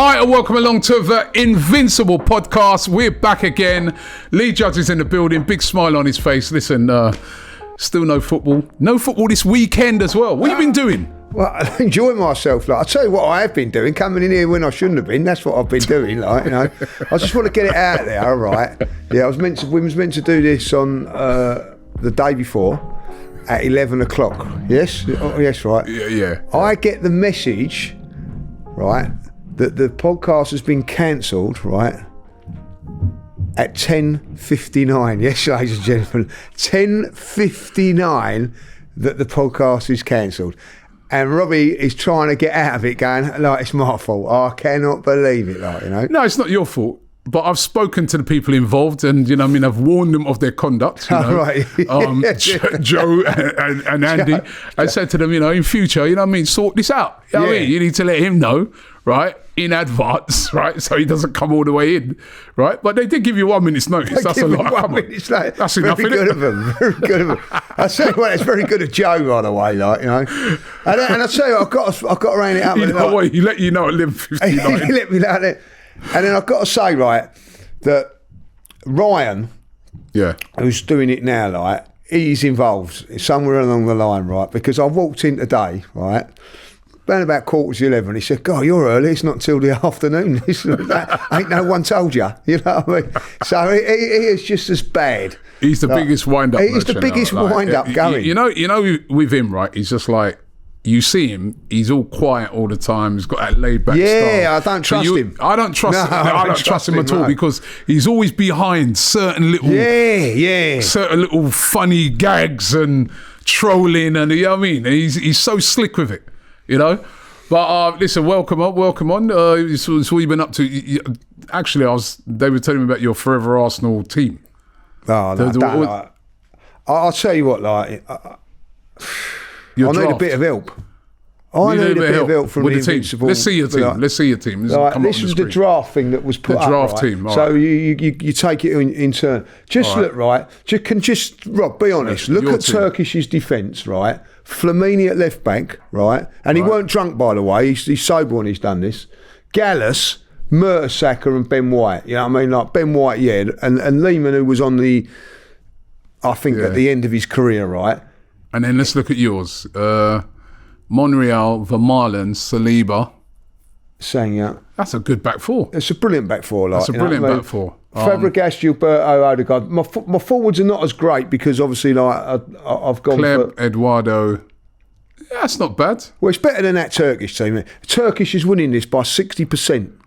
Hi and welcome along to the Invincible podcast. We're back again. Lee Judge is in the building, big smile on his face. Listen, still no football. No football this weekend as well. What have you been doing? Well, enjoying myself. Like, I'll tell you what I have been doing, coming in here when I shouldn't have been. That's what I've been doing. Like, you know, I just want to get it out there. All right. Yeah, we was meant to do this on the day before at 11 o'clock. Yes. Oh, yes. Right. Yeah. I get the message, right, that the podcast has been cancelled, right, at 10:59. Yes, ladies and gentlemen, 10:59 that the podcast is cancelled. And Robbie is trying to get out of it, going, like, it's my fault. I cannot believe it, like, you know. No, it's not your fault. But I've spoken to the people involved and, you know, I mean, I've warned them of their conduct, you know, right. Joe and Andy. I said to them, you know, in future, you know what I mean, sort this out. You know what I mean? You need to let him know, right, in advance, right, so he doesn't come all the way in, right? But they did give you 1 minute's notice. That's a lot. 1 minute's notice. That's enough, very good of them. Very good of them. I say, well, it's very good of Joe, by the way, like, you know. And I tell you, I've got to rein it up. You know what? He let you know at 11:59. He let me know that. And then I've got to say, right, that Ryan, who's doing it now, like, he's involved somewhere along the line, right? Because I walked in today, right, around about 11:15. He said, "God, you're early. It's not till the afternoon. Ain't no one told you." You know what I mean? So he is just as bad. He's the biggest wind-up. He's the biggest wind-up going. You know, with him, right? He's just like, you see him, he's all quiet all the time. He's got that laid-back style. Yeah, I don't trust him. I don't trust him. I don't trust him at all because he's always behind certain little certain little funny gags and trolling, and you know what I mean? He's so slick with it, you know? But listen, welcome on. So what you've been up to. Actually, they were telling me about your Forever Arsenal team. Oh, no, I'll tell you what, like... I need a bit of help. I need a bit of help from the Invincible. Let's see your team. Let's see your team. This is the draft thing that was put up. The draft team. Right. So you take it in turn. Just look, right. Rob, be honest. Look at Turkish's defence, right. Flamini at left back, right. And he weren't drunk, by the way. He's sober when he's done this. Gallus, Saka and Ben White. You know what I mean? Like Ben White, yeah. And Lehman, who was on the, I think, at the end of his career, right. And then let's look at yours. Monreal, Vermaelen, Saliba. Sanga. That's a good back four. It's a brilliant back four. Like, that's a brilliant back four. Fabregas, Gilberto, Odegaard. My forwards are not as great because obviously like I've gone Kleb, Eduardo. Yeah, that's not bad. Well, it's better than that Turkish team. Turkish is winning this by 60%.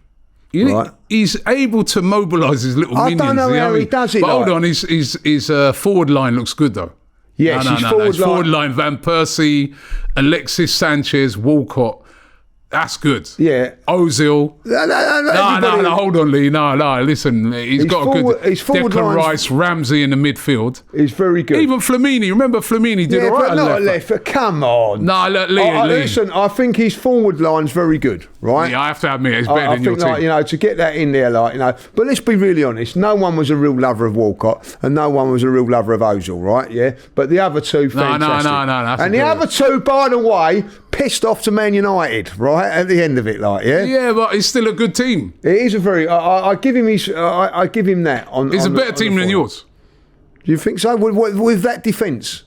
Right. He's able to mobilise his little minions. I don't know how he does it. But hold on, his forward line looks good though. Yes, his forward line, Van Persie, Alexis Sanchez, Walcott. That's good. Yeah. Ozil. No, hold on, Lee. No, listen. He's got a good... Declan Rice, Ramsey in the midfield. He's very good. Even Flamini. Remember Flamini did all right but not left. Come on. No, Lee. Listen, I think his forward line's very good, right? Yeah, I have to admit, it's better than your team. Like, you know, to get that in there, like, you know. But let's be really honest. No one was a real lover of Walcott and no one was a real lover of Ozil, right? Yeah. But the other two, fantastic. No. And the other two, by the way, pissed off to Man United, right at the end of it, like, yeah. Yeah, but it's still a good team. It is a very. I give him his. I give him that. It's a better team than yours. Do you think so? With that defence,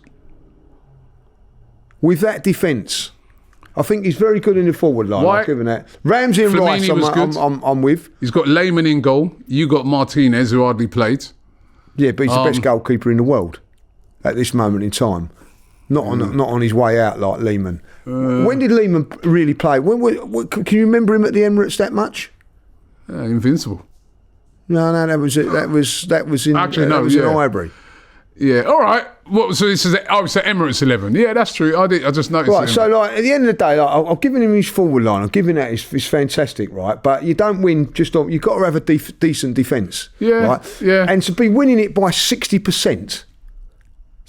I think he's very good in the forward line. I'll give him that. Ramsey and Rice, I'm with. He's got Lehman in goal. You got Martinez, who hardly played. Yeah, but he's the best goalkeeper in the world at this moment in time. Not on his way out like Lehman. When did Lehman really play? Can you remember him at the Emirates that much? Invincible. No, that was it. That was in. Actually, no, in Highbury. Yeah. All right. So this is Emirates 11. Yeah, that's true. I just noticed. Right. So like at the end of the day, like, I've given him his forward line. I'm giving that it's fantastic, right? But you don't win just on. You've got to have a decent defence. Yeah. Right. Yeah. And to be winning it by 60%.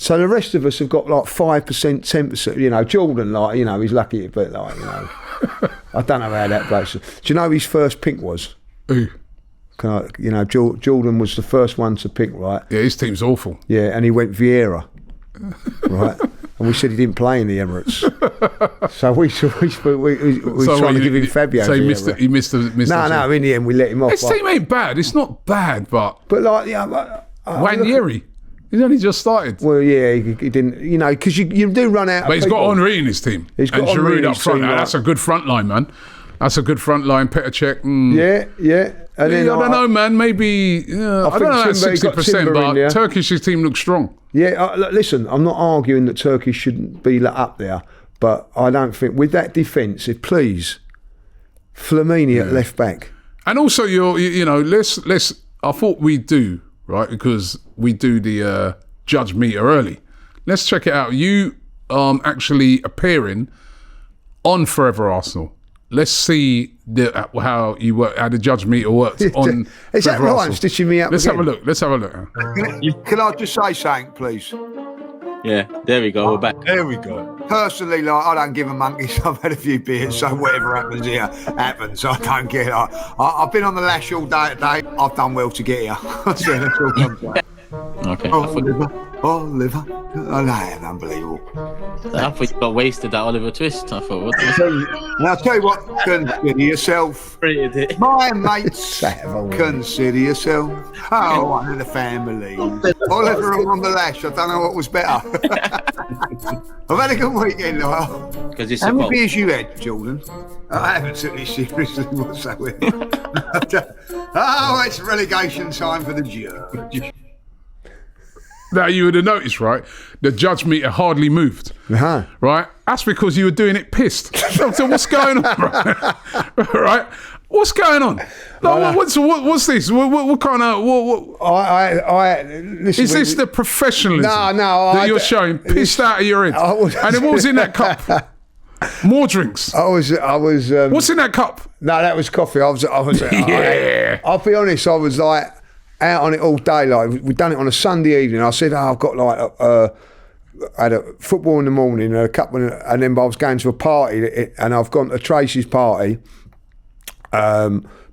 So the rest of us have got like 5%, 10%. You know, Jordan, like, you know, he's lucky, but like, you know, I don't know how that plays. Do you know who his first pick was? Who? Jordan was the first one to pick, right? Yeah, his team's awful. Yeah, and he went Vieira, right? And we said he didn't play in the Emirates. So we trying to give him Fabio. So he missed the No, in the end we let him off. His team ain't bad. It's not bad, but like, Wanyeri, he's only just started. Well, yeah, he didn't, because you do run out. But he's got Henry in his team. He's got Giroud up front. That's a good front line, man. That's a good front line. Petr Cech. Yeah. And then I don't know, man. Maybe I don't know. That's 60%, but Turkish's team looks strong. Yeah, listen, I'm not arguing that Turkey shouldn't be up there, but I don't think with that defence, please, Flamini at left back. And also, let's. I thought we'd do right because we do the judge meter early. Let's check it out. You actually appearing on Forever Arsenal. Let's see how you work, how the judge meter works on. Is that right? I'm stitching me up. Let's have a look. Can I just say something, please? Yeah, there we go. We're back. There we go. Personally, I don't give a monkey's. I've had a few beers, so whatever happens here happens. I don't get it. I've been on the lash all day today. I've done well to get here. Okay. Oliver. Oh, that's unbelievable. I thought you got wasted that Oliver Twist. I thought, Now, I'll tell you what, consider yourself. My mates, consider yourself. Oh, one of the family. Oliver on the lash. I don't know what was better. I've had a good weekend, Lyle. How many beers you had, Jordan? I haven't took this seriously whatsoever. Oh, it's relegation time for the judge. Now, you would have noticed, right? The judge meter hardly moved. Uh-huh. Right? That's because you were doing it pissed. So what's going on, right? What's going on? No, what's this? What kind of... listen, is this the professionalism that you're showing? Pissed out of your head. And then what was in that cup? More drinks. I was. What's in that cup? No, that was coffee. I was. Yeah. I'll be honest. I was like out on it all day. Like we'd done it on a Sunday evening. I said, I've got like I had a football in the morning, a couple, and then I was going to a party, and I've gone to Tracy's party.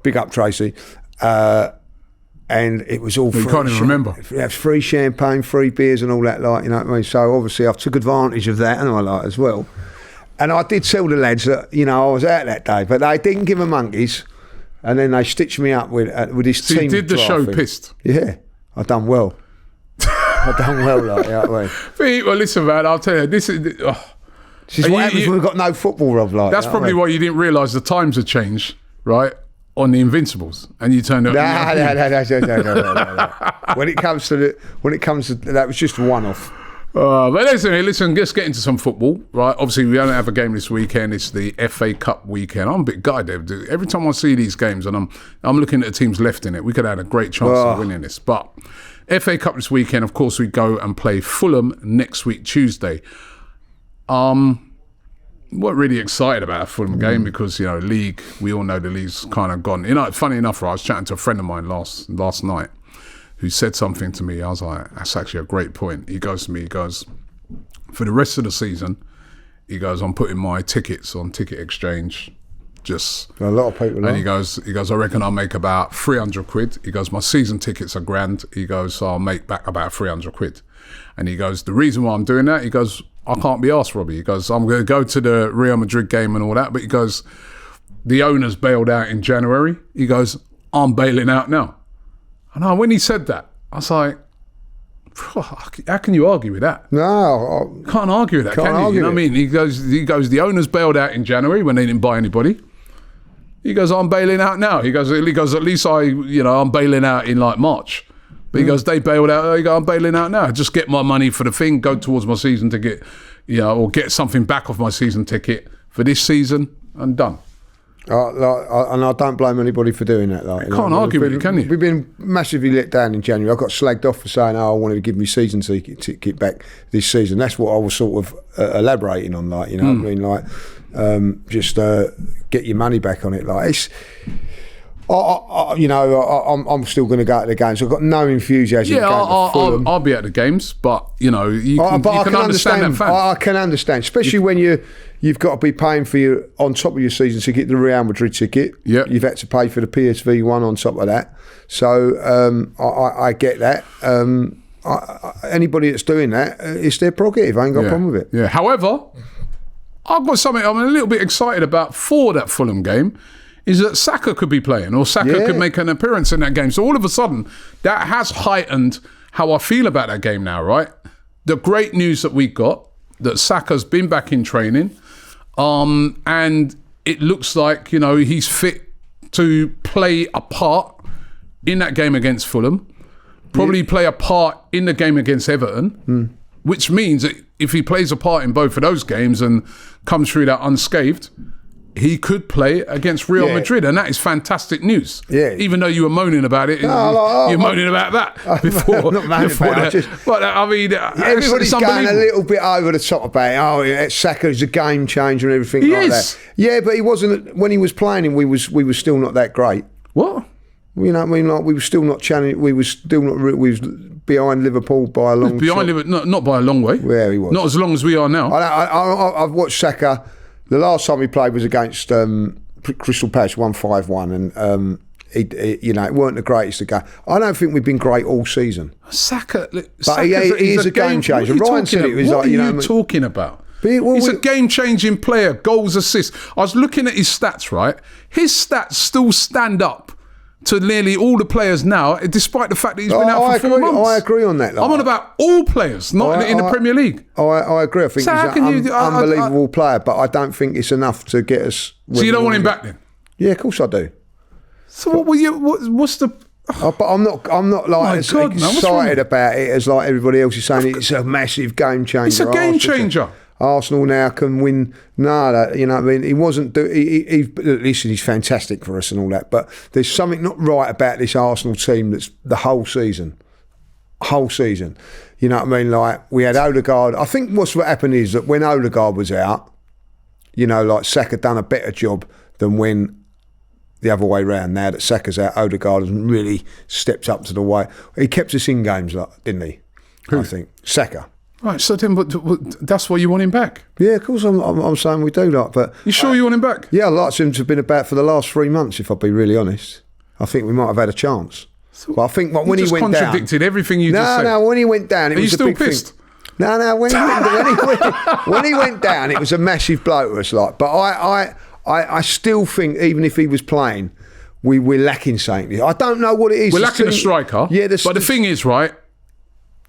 Big up Tracy. And it was all free. You can't even remember. It was free champagne, free beers, and all that. Like, you know what I mean. So obviously, I took advantage of that, and I like as well. And I did tell the lads that, I was out that day, but they didn't give a monkeys. And then they stitched me up with this team. So you did the show pissed? Yeah, I done well. Like, you know what I mean? Well, listen, man, I'll tell you, this is what happens when we've got no football, Rob. Like, that's probably why you didn't realise the times had changed, right? On the Invincibles, and you turned up. No. When it comes to that was just a one-off. But listen, let's get into some football, right? Obviously, we don't have a game this weekend. It's the FA Cup weekend. I'm a bit gutted. Every time I see these games, and I'm looking at the teams left in it, we could have had a great chance of winning this. But FA Cup this weekend, of course, we go and play Fulham next week, Tuesday. Weren't really excited about a Fulham game because, league, we all know the league's kind of gone. Funny enough, I was chatting to a friend of mine last night who said something to me. I was like, that's actually a great point. He goes to me, for the rest of the season, he goes, I'm putting my tickets on Ticket Exchange. Just a lot of people. And he goes, I reckon I'll make about 300 quid. He goes, my season tickets are grand. He goes, so I'll make back about 300 quid. And he goes, the reason why I'm doing that, he goes, I can't be asked, Robbie. He goes, I'm going to go to the Real Madrid game and all that. But he goes, the owners bailed out in January. He goes, I'm bailing out now. And when he said that, I was like, how can you argue with that? No. Can't argue with that, can you? You know what I mean? He goes, the owners bailed out in January when they didn't buy anybody. He goes, I'm bailing out now. He goes, at least I'm bailing out in like March. But he goes, they bailed out. He goes, I'm bailing out now. Just get my money for the thing, go towards my season ticket, or get something back off my season ticket for this season, and done. And I don't blame anybody for doing that. You can't argue with it, can you? We've been massively let down in January. I got slagged off for saying, I wanted to give me season ticket back this season. That's what I was sort of elaborating on, like, what I mean? Like, just get your money back on it. Like, it's... I'm still going to go to the games. I've got no enthusiasm. Yeah, I'll be at the games, but you can understand that fact. I can understand, especially when you've got to be paying for your on top of your season ticket, the Real Madrid ticket. Yeah, you've had to pay for the PSV one on top of that. So I get that. anybody that's doing that, it's their prerogative. I ain't got a problem with it. Yeah. However, I've got something I'm a little bit excited about for that Fulham game, is that Saka could be playing, or Saka could make an appearance in that game. So all of a sudden, that has heightened how I feel about that game now, right? The great news that we got, that Saka's been back in training, and it looks like, he's fit to play a part in that game against Fulham, probably play a part in the game against Everton, which means that if he plays a part in both of those games and comes through that unscathed, he could play against Real Madrid, and that is fantastic news. Yeah. Even though you were moaning about it, you're moaning about that before. I'm not moaning about it. But I mean, everybody's going a little bit over the top about it. Oh, Saka is a game changer and everything that. Yeah, but he wasn't when he was playing. We was still not that great. What? You know what I mean? Like, we were still not challenging. We was behind Liverpool by a long. Behind Liverpool, not by a long way. Yeah, he was. Not as long as we are now. I've watched Saka. The last time he played was against Crystal Palace, 1-5-1, and it weren't the greatest of games. I don't think we've been great all season. Saka, but he is a game changer. Ryan said it was like, what are you talking about? He's a game-changing player, goals, assists. I was looking at his stats, right? His stats still stand up to nearly all the players now, despite the fact that he's been out for 4 months. I agree on that. I'm on about all players, not in the Premier League. I agree. I think he's an unbelievable player, but I don't think it's enough to get us... So you don't want him back then? Yeah, of course I do. So what's the... but I'm not like as excited about it as like everybody else is saying. It's a massive game changer. It's a game changer. Arsenal now can win. No, you know what I mean? He wasn't. Listen, he's fantastic for us and all that, but there's something not right about this Arsenal team. That's the whole season. You know what I mean? Like, we had Odegaard. I think what happened is that when Odegaard was out, like Saka done a better job than when the other way round. Now that Saka's out, Odegaard has really stepped up to the way. He kept us in games, didn't he? Who? I think Saka. Right, so then, but that's why you want him back? Yeah, of course I'm saying we do that, but... You sure you want him back? Yeah, I'd like him to have been about for the last 3 months, if I'll be really honest. I think we might have had a chance. So but I think when he went down... You just contradicted everything you just said. No, when he went down, it was a big pissed? Thing. No, when he went down, it was a massive blow to us, but I still think, even if he was playing, we're lacking something. I don't know what it is. We're lacking a striker, but the thing is, right,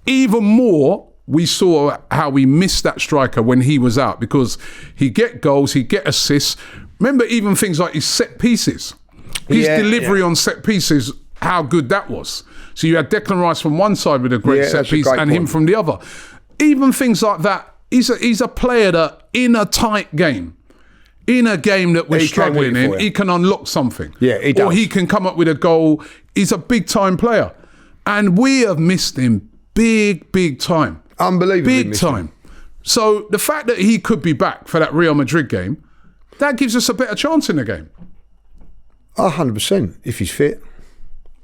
even more... We saw how we missed that striker when he was out, because he'd get goals, he'd get assists. Remember even things like his set pieces. His delivery on set pieces, how good that was. So you had Declan Rice from one side with a great set piece and him from the other. Even things like that. He's a player that in a tight game, in a game that we're struggling in, he can unlock something. Yeah, he does. Or he can come up with a goal. He's a big time player. And we have missed him big time. Unbelievably big time. So the fact that he could be back for that Real Madrid game, that gives us a better chance in the game. 100%, if he's fit.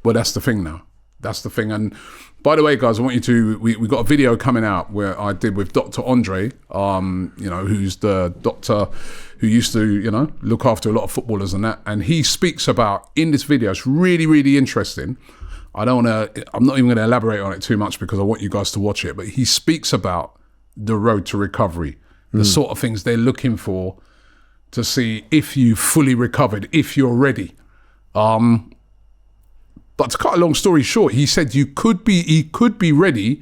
Well, that's the thing now. That's the thing. And by the way, guys, I want you to... We got a video coming out where I did with Dr. Andre, who's the doctor who used to, look after a lot of footballers and that. And he speaks about, in this video, it's really, really interesting. I'm not even going to elaborate on it too much because I want you guys to watch it. But he speaks about the road to recovery, the sort of things they're looking for to see if you fully recovered, if you're ready. But to cut a long story short, he said he could be ready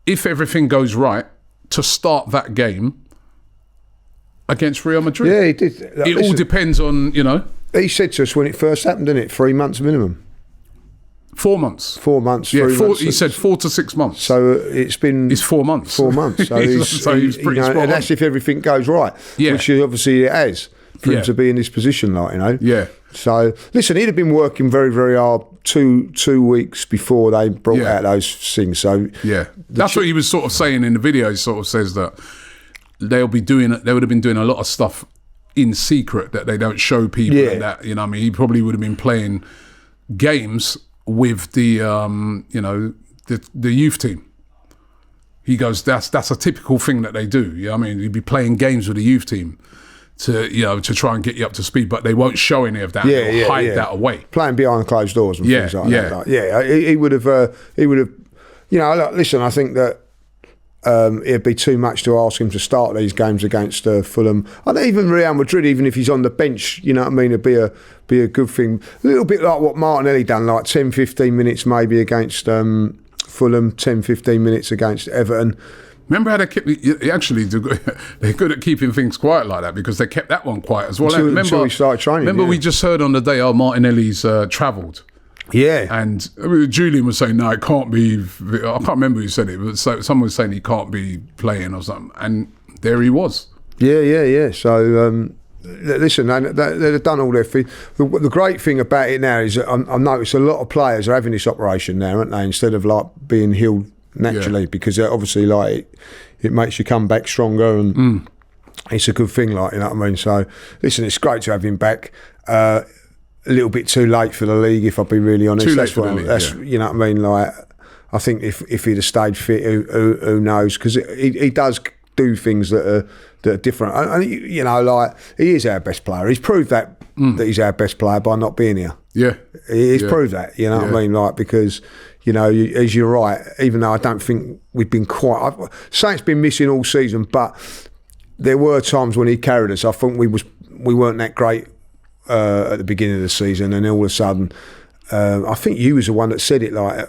if everything goes right to start that game against Real Madrid. Yeah, he did. It all depends on, He said to us when it first happened, didn't it? 3 months minimum. 4 months. 4 months. Yeah, 3 months. He said 4 to 6 months. So it's 4 months. 4 months. So he's pretty spot on. And that's if everything goes right. Yeah. Which obviously it has for him to be in this position, Yeah. So listen, he'd have been working very, very hard 2 weeks before they brought out those things. So yeah, that's what he was sort of saying in the video. He sort of says that they would have been doing a lot of stuff in secret that they don't show people. And that, he probably would have been playing games with the the youth team. He goes, that's a typical thing that they do. You'd be playing games with the youth team to try and get you up to speed, but they won't show any of that. They'll hide that away. Playing behind closed doors and things like that. He would have you know, look, listen, I think that it'd be too much to ask him to start these games against Fulham. And even Real Madrid, even if he's on the bench, you know what I mean, it'd be a good thing. A little bit like what Martinelli done, like 10, 15 minutes maybe against Fulham, 10, 15 minutes against Everton. Remember how they kept, actually, they're good at keeping things quiet like that because they kept that one quiet as well. Until we started training. Remember we just heard on the day, Martinelli's travelled. Yeah. And Julian was saying, no, it can't be, I can't remember who said it, but someone was saying he can't be playing or something. And there he was. Yeah. So, listen, they've done all their thing. The great thing about it now is that I noticed a lot of players are having this operation now, aren't they? Instead of like being healed naturally, because obviously like it makes you come back stronger and it's a good thing, like, you know what I mean? So, listen, it's great to have him back. A little bit too late for the league, if I'll be really honest. Too late for the league, you know what I mean? Like, I think if he'd have stayed fit, who knows? Because he does do things that are different. And you know, like, he is our best player. He's proved that he's our best player by not being here. Yeah, he's proved that. You know what I mean? Like, because you know, as you're right, even though I don't think we've been quite. Saint's been missing all season, but there were times when he carried us. I think we weren't that great. At the beginning of the season, and all of a sudden, I think you was the one that said it. Like,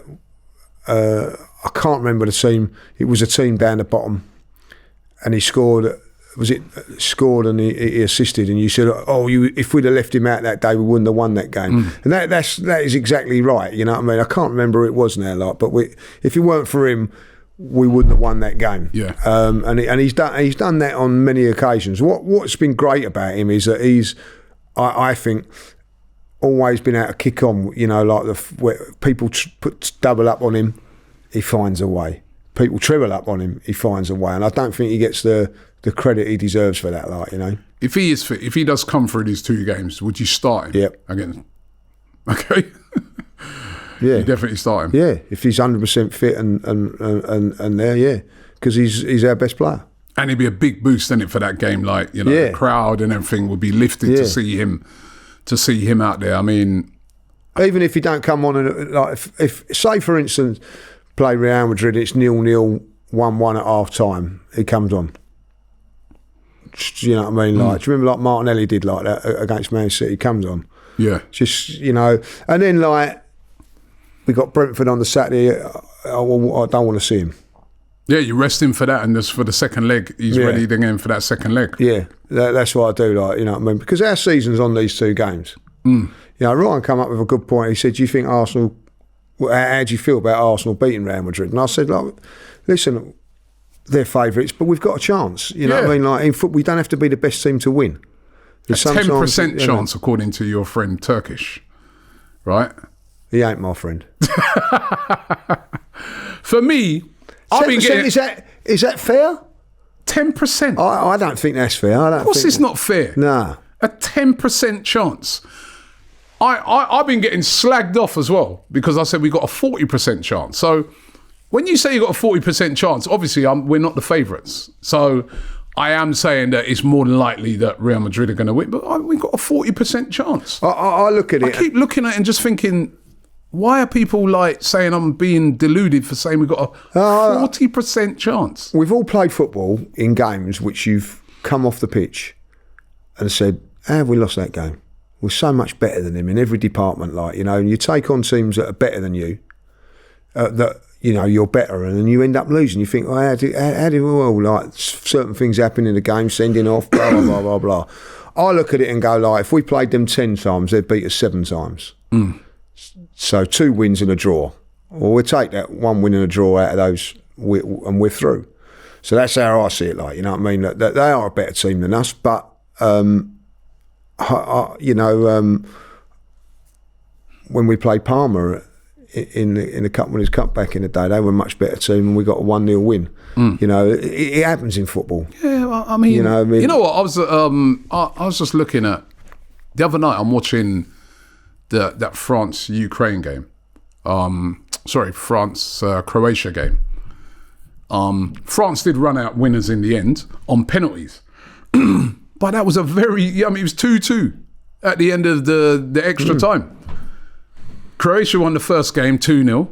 I can't remember the team. It was a team down the bottom, and he scored. Scored and he assisted, and you said, "Oh, if we'd have left him out that day, we wouldn't have won that game." And that is exactly right. You know what I mean? I can't remember who it was now, like, but if it weren't for him, we wouldn't have won that game. Yeah. And he's done that on many occasions. What's been great about him is that he's. I think always been able to kick on, you know, like where people put double up on him, he finds a way. People treble up on him, he finds a way. And I don't think he gets the credit he deserves for that, like, you know. If he is fit, if he does come through these 2 games, would you start him? Yep. Again. Okay. Yeah. You definitely start him. Yeah, if he's 100% fit and there, yeah. Because he's our best player. And it'd be a big boost in it for that game, like, you know, the crowd and everything would be lifted to see him out there. I mean, even if he don't come on, and like, if say for instance, play Real Madrid, it's 0-0, 1-1 at half time, he comes on. You know what I mean? Like, do you remember like Martinelli did like that against Man City? He comes on. Yeah. Just, you know, and then like we got Brentford on the Saturday. I don't want to see him. Yeah, you rest him for that, and just for the second leg, he's ready again for that second leg. Yeah, that's what I do, like, you know what I mean? Because our season's on these 2 games. You know, Ryan come up with a good point. He said, do you think Arsenal, how do you feel about Arsenal beating Real Madrid? And I said, like, listen, they're favourites, but we've got a chance. You know what I mean? Like, in football, we don't have to be the best team to win. There's a 10% chance, according to your friend Turkish, right? He ain't my friend. For me... Is that fair? 10%. I don't think that's fair. Of course it's not fair. Nah. A 10% chance. I've been getting slagged off as well because I said we got a 40% chance. So when you say you got a 40% chance, obviously we're not the favourites. So I am saying that it's more than likely that Real Madrid are going to win, but we've got a 40% chance. I look at it. I keep looking at it and just thinking... Why are people like saying I'm being deluded for saying we've got a 40% chance? We've all played football in games which you've come off the pitch and said, how have we lost that game? We're so much better than them in every department, like, you know, and you take on teams that are better than you, that, you know, you're better, and then you end up losing. You think, how do like, certain things happen in the game, sending off, blah, blah, blah, blah, blah. I look at it and go, like, if we played them 10 times, they'd beat us 7 times. So 2 wins and a draw. Well, we'll take that 1 win and a draw out of those and we're through. So that's how I see it, like, you know what I mean? That they are a better team than us, but, you know, when we played Parma in the Cup Winners' Cup back in the day, they were a much better team and we got a 1-0 win. You know, it happens in football. Yeah, well, I mean, you know what? I was just looking at, the other night I'm watching... that France-Ukraine game. France-Croatia game. France did run out winners in the end on penalties. But that was it was 2-2 at the end of the extra time. Croatia won the first game 2-0.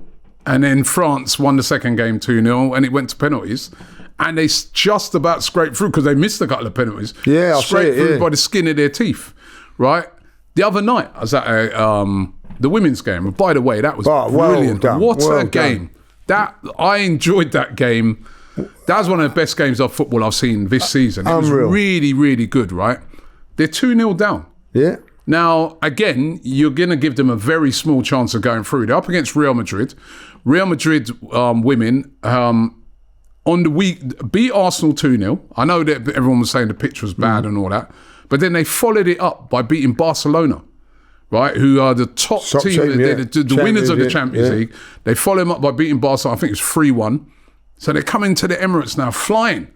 And then France won the second game 2-0 and it went to penalties. And they just about scraped through because they missed a couple of penalties. Yeah, I scraped see it, through by the skin of their teeth, right? The other night, I was at the women's game. And by the way, that was brilliant. What a game. That I enjoyed that game. That was one of the best games of football I've seen this season. It was really, really good, right? They're 2-0 down. Yeah. Now, again, you're going to give them a very small chance of going through. They're up against Real Madrid. Real Madrid women on the week beat Arsenal 2-0. I know that everyone was saying the pitch was bad and all that. But then they followed it up by beating Barcelona, right? Who are the top team, the winners of the Champions League. They follow them up by beating Barcelona. I think it's 3-1. So they're coming to the Emirates now, flying.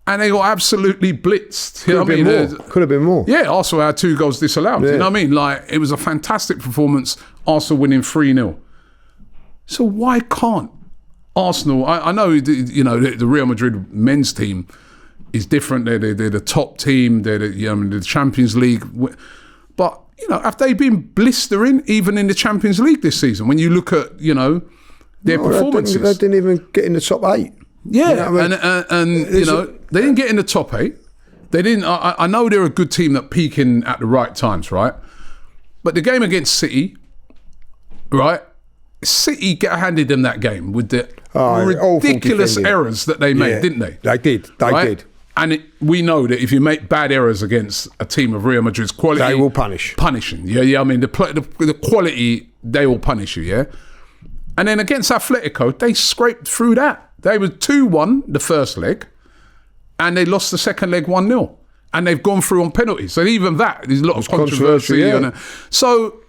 And they got absolutely blitzed. Could have been more. Yeah, Arsenal had 2 goals disallowed. Yeah. You know what I mean? Like, it was a fantastic performance. Arsenal winning 3-0. So why can't Arsenal? I know, the Real Madrid men's team is different. They're the top team. They're the Champions League. But, have they been blistering even in the Champions League this season? When you look at, their performances. They didn't even get in the top 8. Yeah, they didn't get in the top 8. They didn't. I know they're a good team that peaking at the right times, right? But the game against City, right? City handed them that game with the ridiculous errors that they made, didn't they? They did. They did. And we know that if you make bad errors against a team of Real Madrid's quality, they will punish. Punishing, yeah. I mean, the quality, they will punish you, yeah. And then against Atletico, they scraped through that. They were 2-1 the first leg, and they lost the second leg 1-0. And they've gone through on penalties. So even that, there's a lot of controversy. Yeah. So,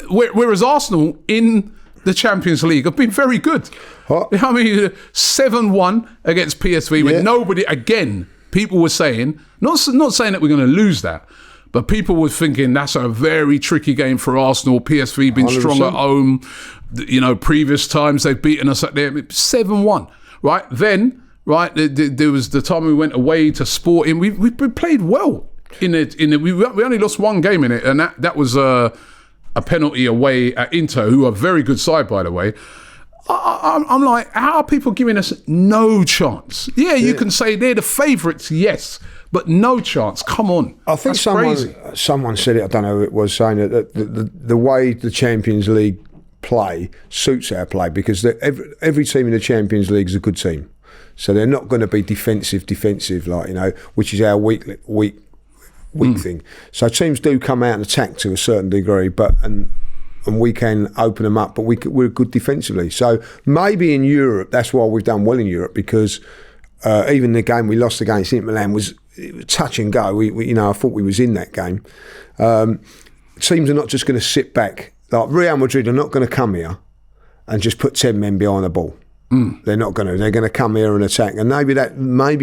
whereas Arsenal in the Champions League have been very good. What? I mean, 7-1 against PSV with nobody. Again, people were saying, not saying that we're going to lose that, but people were thinking that's a very tricky game for Arsenal. PSV been 100%. Strong at home. Previous times they've beaten us at there. 7-1, right? Then, right, there was the time we went away to Sporting. We played well in it. We only lost one game in it, and that was a penalty away at Inter, who are a very good side, by the way. I'm like, how are people giving us no chance? Yeah, you can say they're the favourites, yes, but no chance. Come on. I think someone said it, I don't know who it was, saying that the way the Champions League play suits our play, because every team in the Champions League is a good team. So they're not going to be defensive, like, which is our weak thing. So teams do come out and attack to a certain degree, and we can open them up, but we're good defensively. So maybe in Europe, that's why we've done well in Europe, because even the game we lost against Inter Milan was touch and go. I thought we was in that game. Teams are not just going to sit back. Like Real Madrid are not going to come here and just put 10 men behind the ball. They're not going to. They're going to come here and attack, and maybe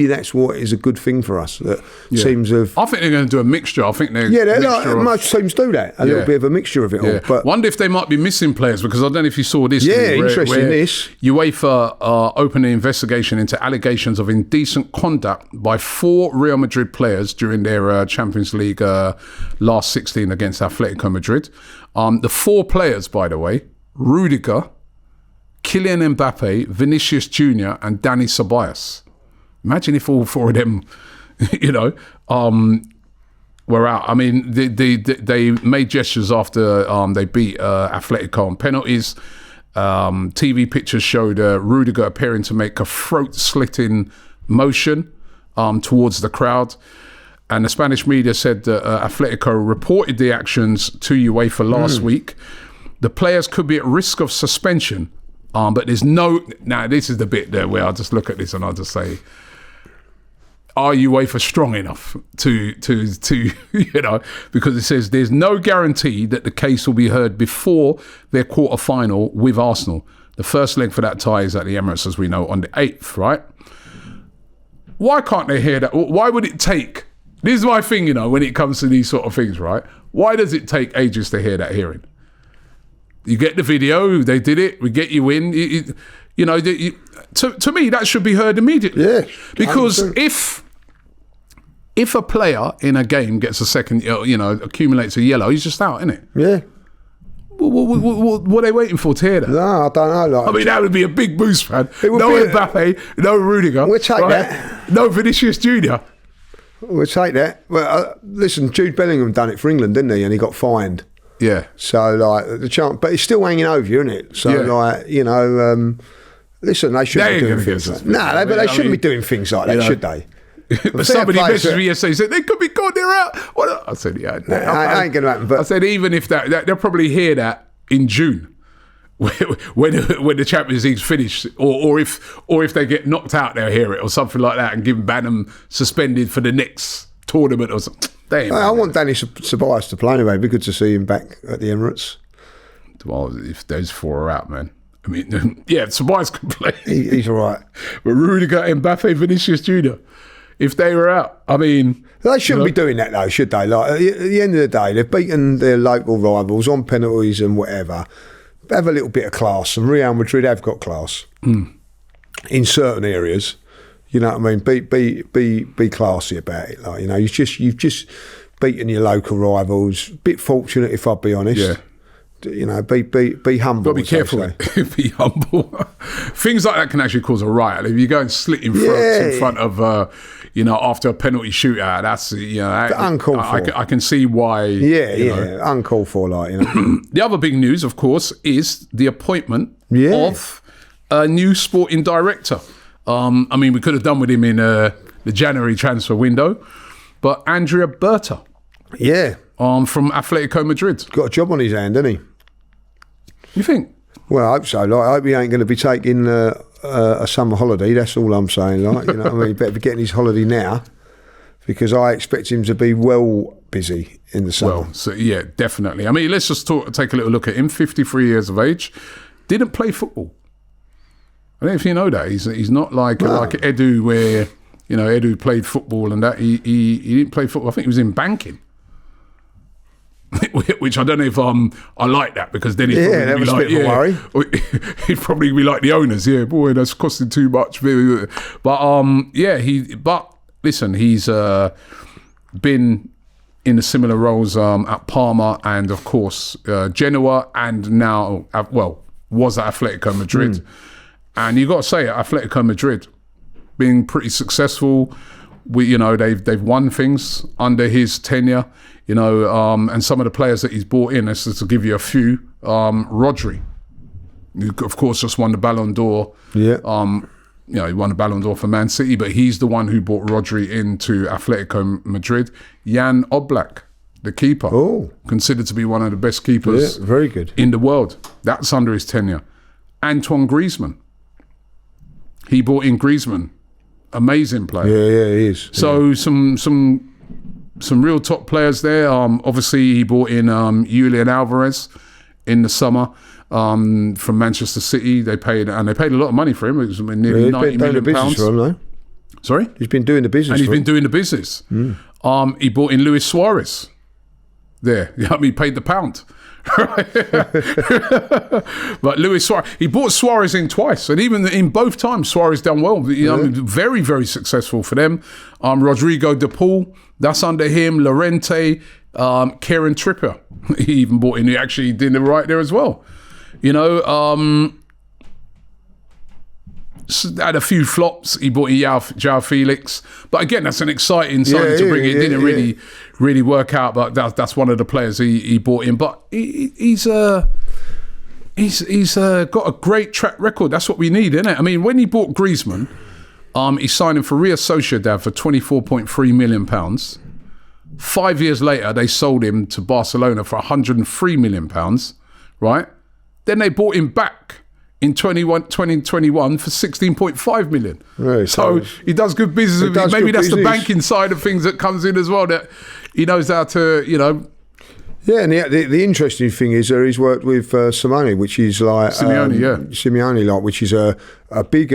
that's what is a good thing for us. That teams have. I think they're going to do a mixture. I think most teams do that. A little bit of a mixture of it all. But wonder if they might be missing players, because I don't know if you saw this. Yeah, interesting. This UEFA opened an investigation into allegations of indecent conduct by 4 Real Madrid players during their Champions League last 16 against Atletico Madrid. The 4 players, by the way, Rudiger, Kylian Mbappe, Vinicius Jr. and Dani Ceballos. Imagine if all 4 of them, were out. I mean, they made gestures after they beat Atletico on penalties. TV pictures showed Rudiger appearing to make a throat-slitting motion towards the crowd. And the Spanish media said that Atletico reported the actions to UEFA last week. The players could be at risk of suspension. But there's now this is the bit there where I just look at this and I just say, are UEFA strong enough to because it says there's no guarantee that the case will be heard before their quarter-final with Arsenal. The first leg for that tie is at the Emirates, as we know, on the 8th, right? Why can't they hear that? Why would it take, this is my thing, when it comes to these sort of things, right? Why does it take ages to hear that hearing? You get the video, they did it, we get you in. To me, that should be heard immediately. Yeah. Because if a player in a game gets a second, accumulates a yellow, he's just out, isn't it? Yeah. What are they waiting for to hear that? No, I don't know. Like, I mean, that would be a big boost, man. It would No be Mbappe, no Rudiger. We'll take that. No Vinicius Junior. We'll take that. Well, listen, Jude Bellingham done it for England, didn't he? And he got fined. Yeah. So, like, the chance, but it's still hanging over you, isn't it? So, like, you know, listen, they shouldn't be doing things like that. No, but they shouldn't be doing things like that, should they? But somebody messaged me yesterday, said they could be gone, they're out. What? I said, yeah, I ain't going to happen. But I said, even if that they'll probably hear that in June. When the Champions League's finished, or if they get knocked out, they'll hear it or something like that, and give Banham suspended for the next tournament or something. I want Danny Ceballos to play anyway. It'd be good to see him back at the Emirates. Well, if those four are out, man. I mean, yeah, Ceballos can play. He's all right. But Rudiger, Mbappe, Vinicius Junior, if they were out, I mean, they shouldn't be doing that though, should they? Like at the end of the day, they've beaten their local rivals on penalties and whatever. Have a little bit of class, and Real Madrid have got class in certain areas. You know what I mean? Be classy about it. Like, you know, you've just beaten your local rivals. Bit fortunate, if I'll be honest. Yeah. You know, be humble. But be careful. Be humble. Things like that can actually cause a riot. If you go and slit in front of, you know, after a penalty shootout, that's, you know, uncalled for. I can see why. Yeah, uncalled for, like, you know. The other big news, of course, is the appointment of a new sporting director. I mean, we could have done with him in the January transfer window, but Andrea Berta. Yeah. From Atletico Madrid. Got a job on his hand, hasn't he? You think? Well, I hope so. Like, I hope he ain't going to be taking a summer holiday. That's all I'm saying. Like, you know what I mean? He better be getting his holiday now, because I expect him to be well busy in the summer. Well, so, yeah, definitely. I mean, let's just take a little look at him. 53 years of age. Didn't play football. I don't know if you know that. He's not like Edu, where, you know, Edu played football and that. He didn't play football. I think he was in banking. Which I don't know if I like that, because then he'd probably be like, a bit of a worry. He'd probably be like the owners, boy, that's costing too much. But listen, he's been in the similar roles at Parma and of course Genoa, and now was at Atletico Madrid. And you got to say, at Atletico Madrid, being pretty successful. They've won things under his tenure. You know, and some of the players that he's brought in, just to give you a few, Rodri, who of course just won the Ballon d'Or. Yeah. He won the Ballon d'Or for Man City, but he's the one who brought Rodri into Atletico Madrid. Jan Oblak, the keeper, considered to be one of the best keepers very good in the world. That's under his tenure. Antoine Griezmann. He brought in Griezmann. Amazing player. Yeah, he is. So some real top players there. Obviously, he brought in Julian Alvarez in the summer from Manchester City. They paid a lot of money for him. It was nearly £90 million. For him, no? Sorry? He's been doing the business. And he's been doing the business. He brought in Luis Suarez there. He paid the pound. But Luis Suarez, he brought Suarez in twice, and even in both times Suarez done well. Very, very successful for them. Rodrigo de Paul, that's under him. Llorente, Kieran Trippier, he even brought in. He actually did it right there as well. Had a few flops. He brought in João Felix, but again, that's an exciting signing to bring. It didn't really work out, but that's one of the players he brought in. But he's got a great track record. That's what we need, isn't it? I mean, when he bought Griezmann, he signed him for Real Sociedad for £24.3 million. 5 years later, they sold him to Barcelona for £103 million. Right? Then they bought him back in 2021 for 16.5 million. Right, so he does good business. Maybe that's the banking side of things that comes in as well, that he knows how to, Yeah, and the interesting thing is he's worked with Simeone, which is like Simeone, like, which is a big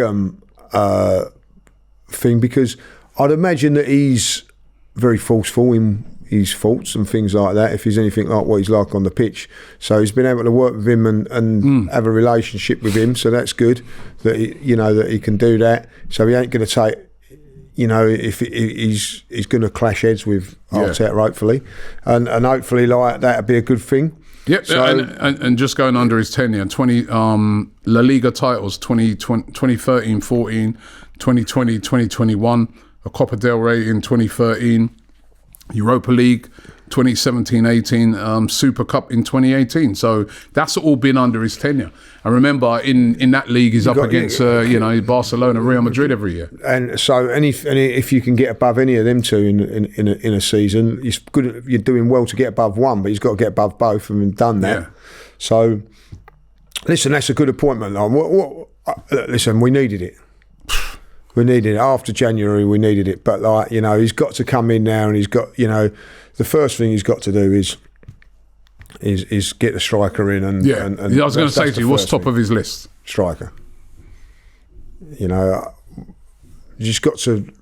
thing, because I'd imagine that he's very forceful in his faults and things like that, if he's anything like what he's like on the pitch. So he's been able to work with him and have a relationship with him, so that's good that he can do that. So he ain't going to take, if he's going to clash heads with Arteta, hopefully, and hopefully like that'd be a good thing. Yep, so, and just going under his tenure, 20 La Liga titles, 2013-14, 2020-2021, a Copa del Rey in 2013, Europa League 2017-18, Super Cup in 2018. So that's all been under his tenure. And remember, in that league, he's up against Barcelona, Real Madrid every year. And so, if you can get above any of them two in a season, it's good. You're doing well to get above one, but he's got to get above both and done that. Yeah. So, listen, that's a good appointment. Listen, we needed it. We needed it after January. We needed it, but he's got to come in now, and he's got the first thing he's got to do is get the striker in. And I was going to say to you, what's top of his list? Striker. You just got to.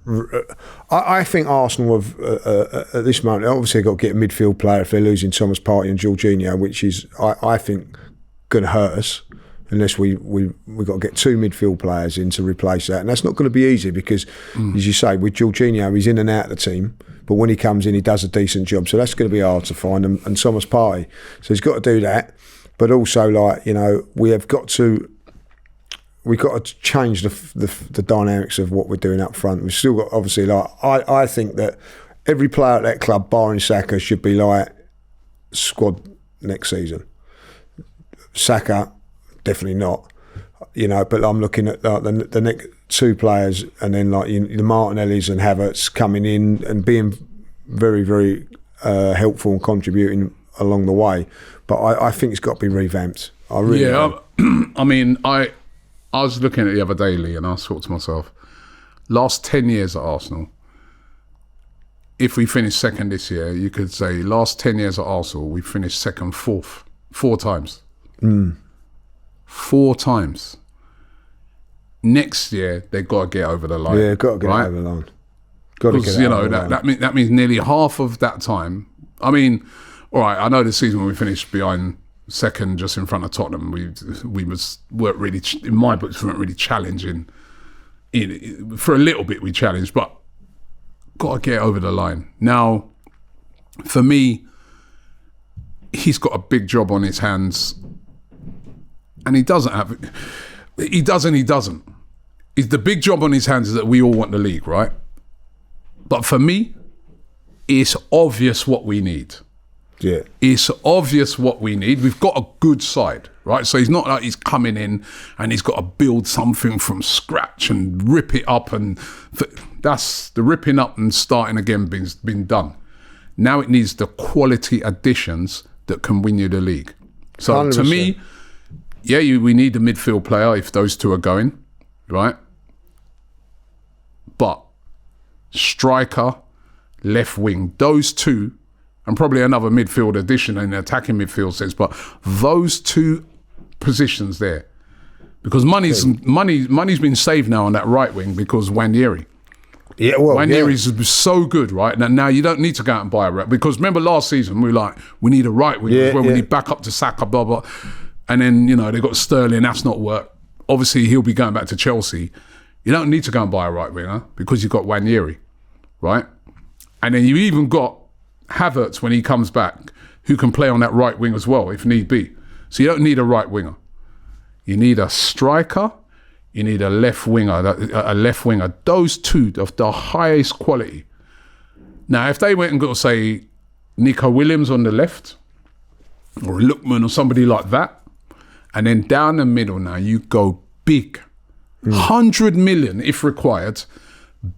I think Arsenal have at this moment obviously got to get a midfield player if they're losing Thomas Partey and Jorginho, which is I think going to hurt us. Unless we got to get two midfield players in to replace that, and that's not going to be easy because, as you say, with Jorginho, he's in and out of the team. But when he comes in, he does a decent job, so that's going to be hard to find. And Thomas Partey, so he's got to do that. But also, we've got to change the dynamics of what we're doing up front. We've still got obviously I think that every player at that club, barring Saka, should be squad next season. Saka. Definitely not, but I'm looking at the next two players, and then the Martinellis and Havertz coming in and being very, very helpful and contributing along the way. But I think it's got to be revamped. I really I mean, I was looking at it the other day, Lee, and I thought to myself, last 10 years at Arsenal, if we finish second this year, you could say last 10 years at Arsenal, we finished second, four times. 4 times. Next year, they've got to get over the line. Yeah, got to get over the line. Because that means nearly half of that time. I mean, all right, I know this season when we finished behind second, just in front of Tottenham, weren't really, in my books, weren't really challenging. For a little bit, we challenged, but got to get over the line. Now, for me, he's got a big job on his hands. And he doesn't have it. He doesn't. The big job on his hands is that we all want the league, right? But for me, it's obvious what we need. Yeah. It's obvious what we need. We've got a good side, right? So he's not like he's coming in and he's got to build something from scratch and rip it up. And that's the ripping up and starting again been done. Now it needs the quality additions that can win you the league. So 100%. To me, we need a midfield player if those two are going, right? But striker, left wing, those two, and probably another midfield addition in the attacking midfield sense, but those two positions there, because money's been saved now on that right wing because Nwaneri. Yeah, well, Nwaneri's so good, right? Now you don't need to go out and buy a right, because remember last season we need a right wing as well. We need back up to Saka, blah blah. And then, they got Sterling, that's not work. Obviously, he'll be going back to Chelsea. You don't need to go and buy a right winger because you've got Nwaneri, right? And then you even got Havertz when he comes back, who can play on that right wing as well, if need be. So you don't need a right winger. You need a striker, you need a left winger. Those two of the highest quality. Now, if they went and got, say, Nico Williams on the left, or Lookman or somebody like that, and then down the middle now, you go big. 100 million, if required,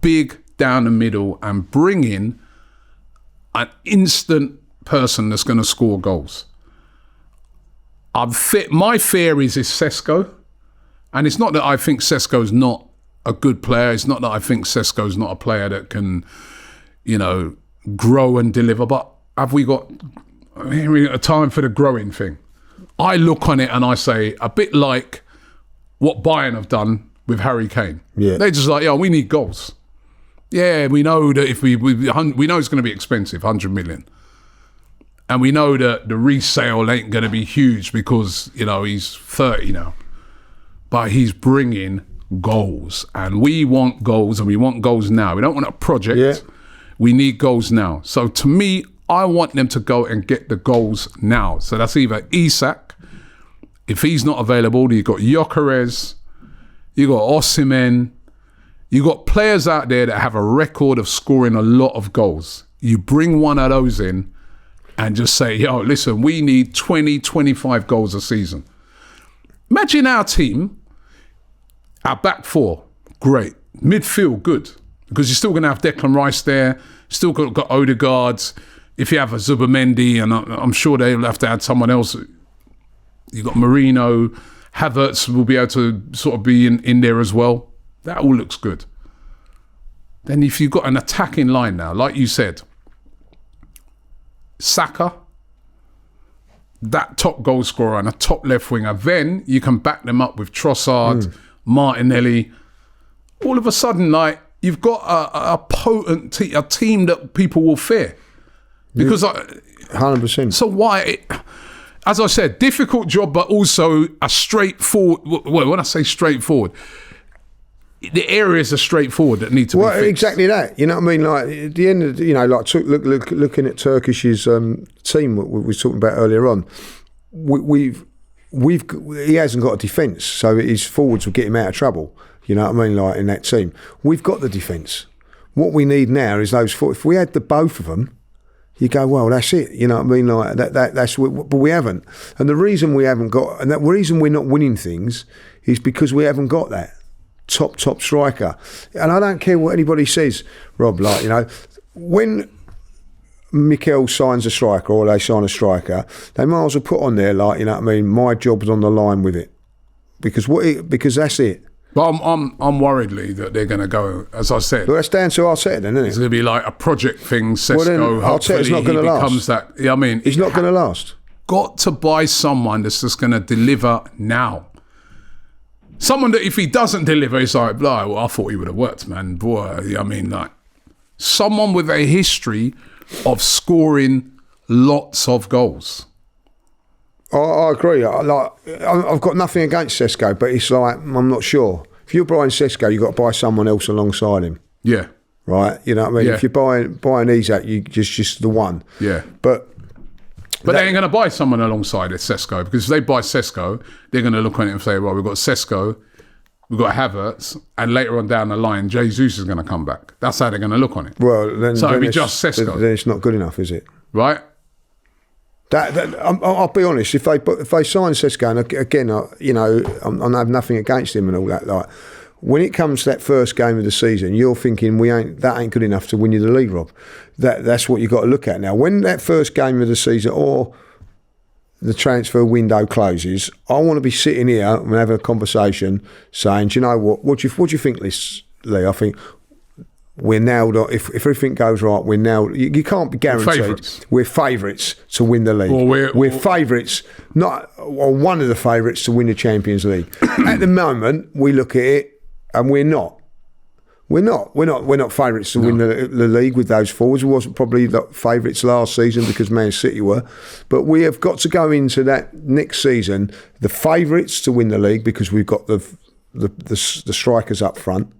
big down the middle, and bring in an instant person that's going to score goals. My fear is Sesko, and it's not that I think Sesko's not a good player. It's not that I think Sesko's not a player that can, grow and deliver, but have we got a time for the growing thing? I look on it and I say, a bit like what Bayern have done with Harry Kane. Yeah. They're just like, we need goals. Yeah, we know that if we know it's going to be expensive, 100 million. And we know that the resale ain't going to be huge because, he's 30 now. But he's bringing goals. And we want goals, and we want goals now. We don't want a project. Yeah. We need goals now. So to me, I want them to go and get the goals now. So that's either Isak. If he's not available, you've got Gyökeres, you've got Osimhen. You've got players out there that have a record of scoring a lot of goals. You bring one of those in and just say, yo, listen, we need 20, 25 goals a season. Imagine our team, our back four, great. Midfield, good. Because you're still going to have Declan Rice there, still got Odegaard. If you have a Zubimendi, and I'm sure they'll have to add someone else. You've got Marino, Havertz will be able to sort of be in there as well. That all looks good. Then if you've got an attacking line now, like you said, Saka, that top goal scorer and a top left winger, then you can back them up with Trossard, Martinelli. All of a sudden, like, you've got a potent a team that people will fear. Because 100%. So why... as I said, difficult job, but also a straightforward... Well, when I say straightforward... The areas are straightforward that need to be fixed. Exactly that. You know what I mean? Like at the end of like looking at Turkish's team we were talking about earlier on. He hasn't got a defence, so his forwards will get him out of trouble. You know what I mean? Like in that team, we've got the defence. What we need now is those four. If we had the both of them, you go, well, that's it. You know what I mean? Like that's but we haven't. And the reason we haven't got, and the reason we're not winning things, is because we haven't got that top striker. And I don't care what anybody says, Rob, like, when Mikel signs a striker or they sign a striker, they might as well put on there, like, my job's on the line with it. Because that's it. But I'm worried, Lee, that they're going to go, as I said. Well, that's down to Arteta then, isn't it? It's going to be like a project thing, Sesko. Well, then Arteta's not going to last. That, I mean, he's not going to last. Got to buy someone that's just going to deliver now. Someone that if he doesn't deliver, it's like, well, I thought he would have worked, man. Boy, I mean, like, someone with a history of scoring lots of goals. I agree. I've got nothing against Sesko, but it's like, I'm not sure. If you're buying Sesko, you've got to buy someone else alongside him. Yeah. Right? You know what I mean? Yeah. If you're buying Isak, you just the one. Yeah. But they ain't going to buy someone alongside Sesko, because if they buy Sesko, they're going to look on it and say, well, we've got Sesko, we've got Havertz, and later on down the line, Jesus is going to come back. That's how they're going to look on it. Well, then it'll be just Sesko. Then it's not good enough, is it? Right? I'll be honest. If they sign Sesko, and again, I have nothing against him and all that. Like, when it comes to that first game of the season, you're thinking that ain't good enough to win you the league, Rob. That's what you've got to look at now. When that first game of the season or the transfer window closes, I want to be sitting here and having a conversation, saying, do you know what do you think, Lee? I think we're nailed on. If everything goes right, we're nailed. You can't be guaranteed. We're favourites to win the league. We're favourites, or one of the favourites to win the Champions League. At the moment, we look at it and we're not. We're not favourites to win the league with those forwards. We wasn't probably the favourites last season because Man City were. But we have got to go into that next season the favourites to win the league because we've got the strikers up front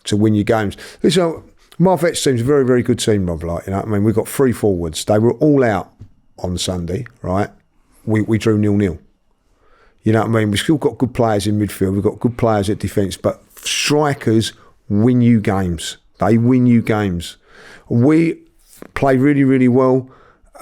to win your games. Listen, my Vets team's a very, very good team, Rob. Like, we've got 3 forwards. They were all out on Sunday, right? We drew 0-0. You know what I mean? We've still got good players in midfield. We've got good players at defence. But strikers win you games. They win you games. We play really, really well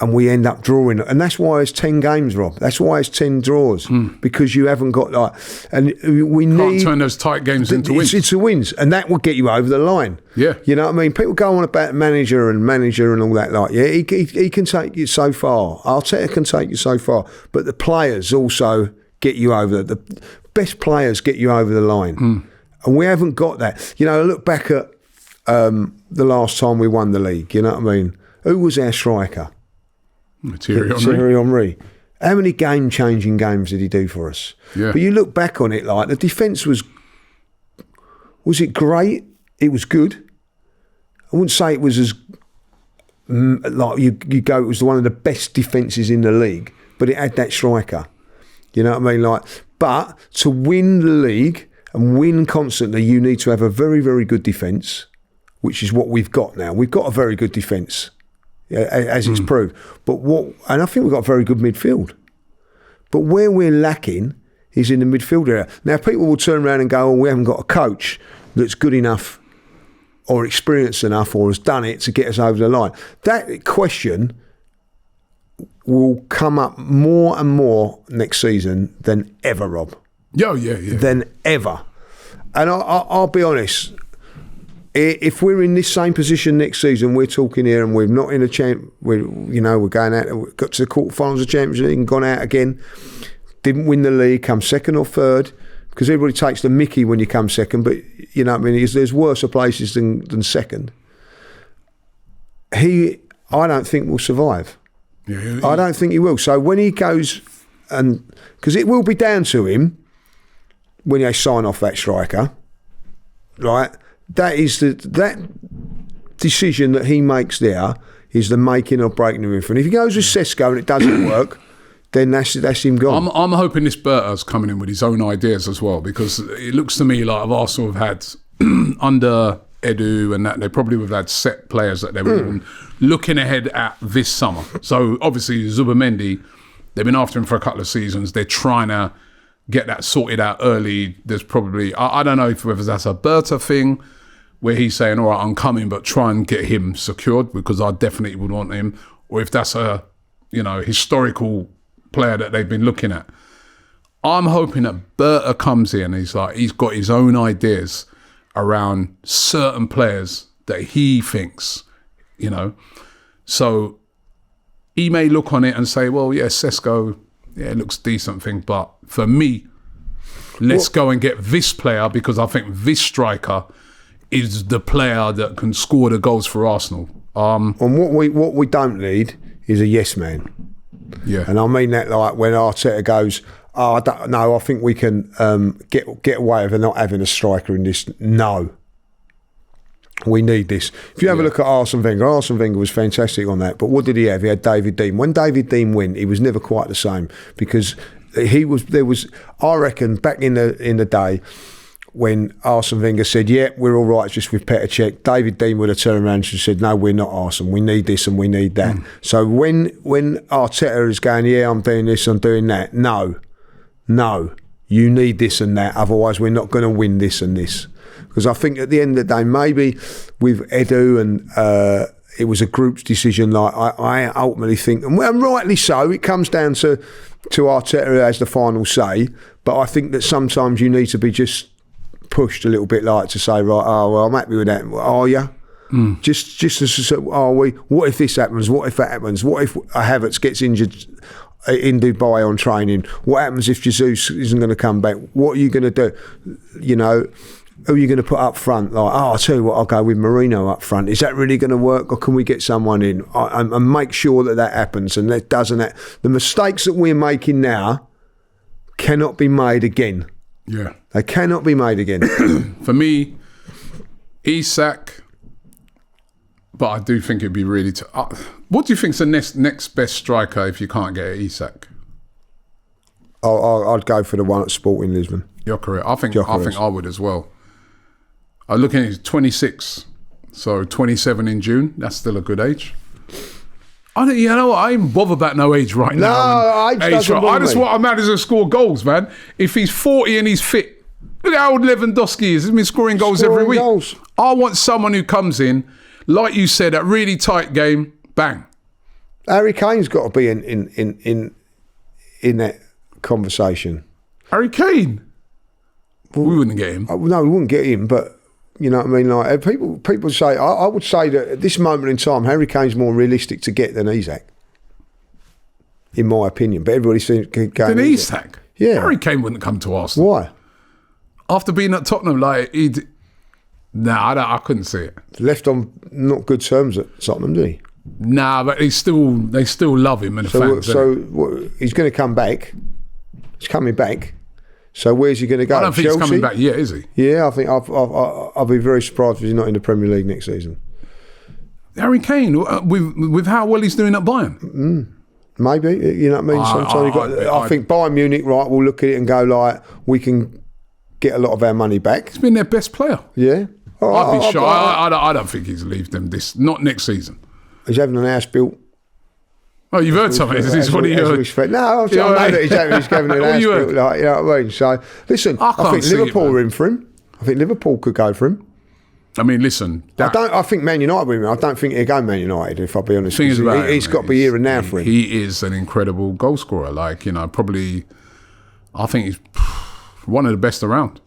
and we end up drawing. And that's why it's 10 games, Rob. That's why it's 10 draws. Because you haven't got and we can't turn those tight games into wins. Into wins. And that will get you over the line. Yeah. You know what I mean? People go on about manager and all that. He can take you so far. Arteta can take you so far. But the players also get you over. The best players get you over the line. And we haven't got that. I look back at the last time we won the league. You know what I mean? Who was our striker? Thierry Henry. How many game-changing games did he do for us? Yeah. But you look back on it, like, the defence was it great? It was good. I wouldn't say it was as, like, you go, it was one of the best defences in the league, but it had that striker. You know what I mean? Like, but to win the league and win constantly, you need to have a very, very good defence, which is what we've got now. We've got a very good defence. as it's proved. And I think we've got a very good midfield. But where we're lacking is in the midfield area. Now, people will turn around and go, we haven't got a coach that's good enough or experienced enough or has done it to get us over the line. That question will come up more and more next season than ever, Rob. Yeah. Than ever. And I'll be honest, if we're in this same position next season, we're talking here and we're not in a we're going out, we got to the quarterfinals of Champions League and gone out again, didn't win the league, come second or third, because everybody takes the mickey when you come second, but you know what I mean, there's worse places than second. I don't think will survive. Yeah. I don't think he will. So when he goes, and because it will be down to him when they sign off that striker, right? That is that decision that he makes there is the making or breaking of him. And if he goes with Sesko and it doesn't work, then that's him gone. I'm hoping this Berta's coming in with his own ideas as well, because it looks to me like Arsenal have had under Edu and that they probably would have had set players that they were even looking ahead at this summer. So obviously Zubimendi, they've been after him for a couple of seasons. They're trying to get that sorted out early. There's probably, I don't know whether that's a Berta thing where he's saying, all right, I'm coming, but try and get him secured because I definitely would want him. Or if that's a, historical player that they've been looking at. I'm hoping that Berta comes in, he's got his own ideas around certain players that he thinks, So he may look on it and say, well, yeah, Sesko, yeah, it looks decent thing, but for me, let's go and get this player because I think this striker is the player that can score the goals for Arsenal. And what we don't need is a yes man. Yeah, and I mean that like when Arteta goes, I don't know, I think we can get away with not having a striker in this. No, we need this. If you have a look at Arsene Wenger was fantastic on that. But what did he have? He had David Dean. When David Dean went, he was never quite the same because there was I reckon back in the day when Arsene Wenger said, yeah, we're all right just with Petr Cech, David Dean would have turned around and said, no, we're not Arsene. We need this and we need that. So when Arteta is going, yeah, I'm doing this, I'm doing that. No, you need this and that. Otherwise, we're not going to win this and this. Because I think at the end of the day, maybe with Edu and it was a group's decision. Like I ultimately think, and rightly so, it comes down to Arteta who has the final say. But I think that sometimes you need to be just pushed a little bit, like to say, right, I'm happy with that. Are you? Just as are we? What if this happens? What if that happens? What if Havertz gets injured in Dubai on training? What happens if Jesus isn't going to come back? What are you going to do? Who are you going to put up front? Like, I'll tell you what, I'll go with Mourinho up front. Is that really going to work, or can we get someone in and make sure that happens? And that doesn't. The mistakes that we're making now cannot be made again. Yeah, they cannot be made again. For me, Isak, but I do think it'd be really. What do you think's the next best striker if you can't get Isak? I'd go for the one at Sporting Lisbon. Your career, I think I would as well. I'm looking at 26, so 27 in June. That's still a good age. I ain't bothered about no age right now. No, age doesn't bother me. I just want a man who's going to score goals, man. If he's 40 and he's fit, look how old Lewandowski is. He's been scoring goals every week. I want someone who comes in, like you said, a really tight game, bang. Harry Kane's got to be in that conversation. Harry Kane? Well, we wouldn't get him. No, we wouldn't get him, but you know what I mean? Like people say, I would say that at this moment in time, Harry Kane's more realistic to get than Isak, in my opinion. But everybody seems going than Isak. Yeah, Harry Kane wouldn't come to Arsenal. Why? After being at Tottenham, like I couldn't see it. Left on not good terms at Tottenham, did he? Nah, but they still love him and the fans. So he's going to come back. He's coming back. So where's he going to go? I don't think Chelsea? he's coming back yet, is he? Yeah, I think I'll be very surprised if he's not in the Premier League next season. Harry Kane, with how well he's doing at Bayern? Maybe, you know what I mean? I think Bayern Munich, right, will look at it and go like, we can get a lot of our money back. He's been their best player. Yeah. I'd be sure. I don't think he's leaving them not next season. He's having an house built. Oh, you've heard something. Is this what you heard? No, I know that he's having an house built. Like, you know what I mean? So, listen, I think Liverpool are in for him. I think Liverpool could go for him. I mean, listen. I think Man United with him. I don't think he'll go Man United, if I'll be honest. He's got to be here and now for him. He is an incredible goal scorer. Like, probably, I think he's one of the best around.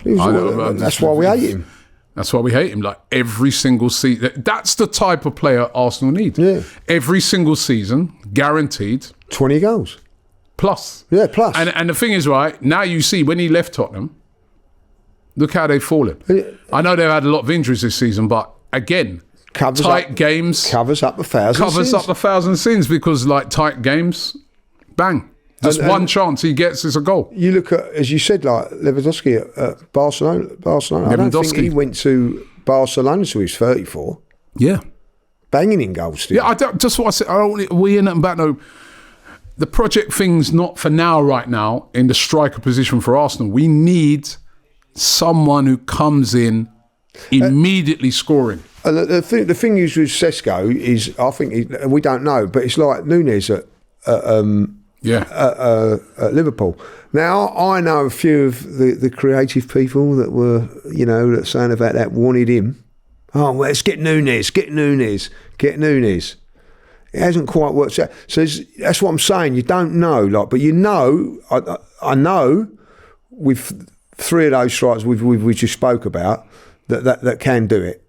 That's why we hate him. That's why we hate him. Like, every single season. That's the type of player Arsenal need. Yeah. Every single season, guaranteed. 20 goals. Plus. Yeah, plus. And the thing is, right, now you see when he left Tottenham, look how they've fallen. I know they've had a lot of injuries this season, but again, tight games. Covers up 1,000 sins because, like, tight games, bang. Just one chance he gets is a goal. You look at, as you said, like Lewandowski at Barcelona. I don't think he went to Barcelona until he was 34. Yeah. Banging in goals still. Yeah, just what I said. We ain't nothing about no... The project thing's not for now, right now, in the striker position for Arsenal. We need someone who comes in immediately scoring. The thing is with Sesko is, I think, we don't know, but it's like Nunes at Liverpool. Now, I know a few of the creative people that were, that saying about that, wanted him. Oh, well, let's get Nunes. It hasn't quite worked out. So that's what I'm saying. You don't know, but I know with 3 of those strikers we just spoke about that can do it.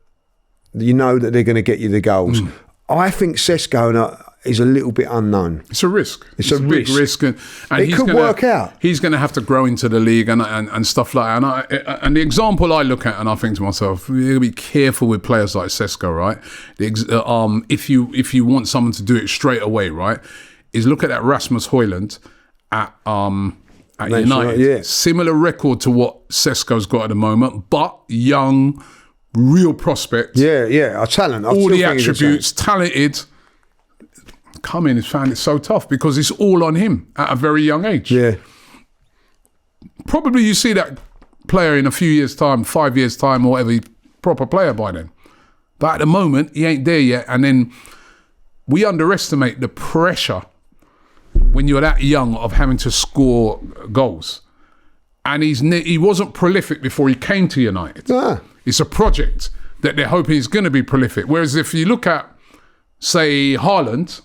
You know that they're going to get you the goals. I think Sesko is a little bit unknown. It's a risk. It's a big risk, and it could work out. He's going to have to grow into the league and stuff like that. And the example I look at, and I think to myself, you got to be careful with players like Sesko, right? If you want someone to do it straight away, right, is look at that Rasmus Højlund at United. Yeah. Similar record to what Sesko's got at the moment, but young, real prospect. Yeah, a talent. All the attributes, talented. Coming has found it so tough because it's all on him at a very young age. Yeah. Probably you see that player in a few years' time, 5 years' time or whatever, he's a proper player by then. But at the moment, he ain't there yet. And then we underestimate the pressure when you're that young of having to score goals. And he wasn't prolific before he came to United. It's a project that they're hoping is going to be prolific. Whereas if you look at, say, Haaland,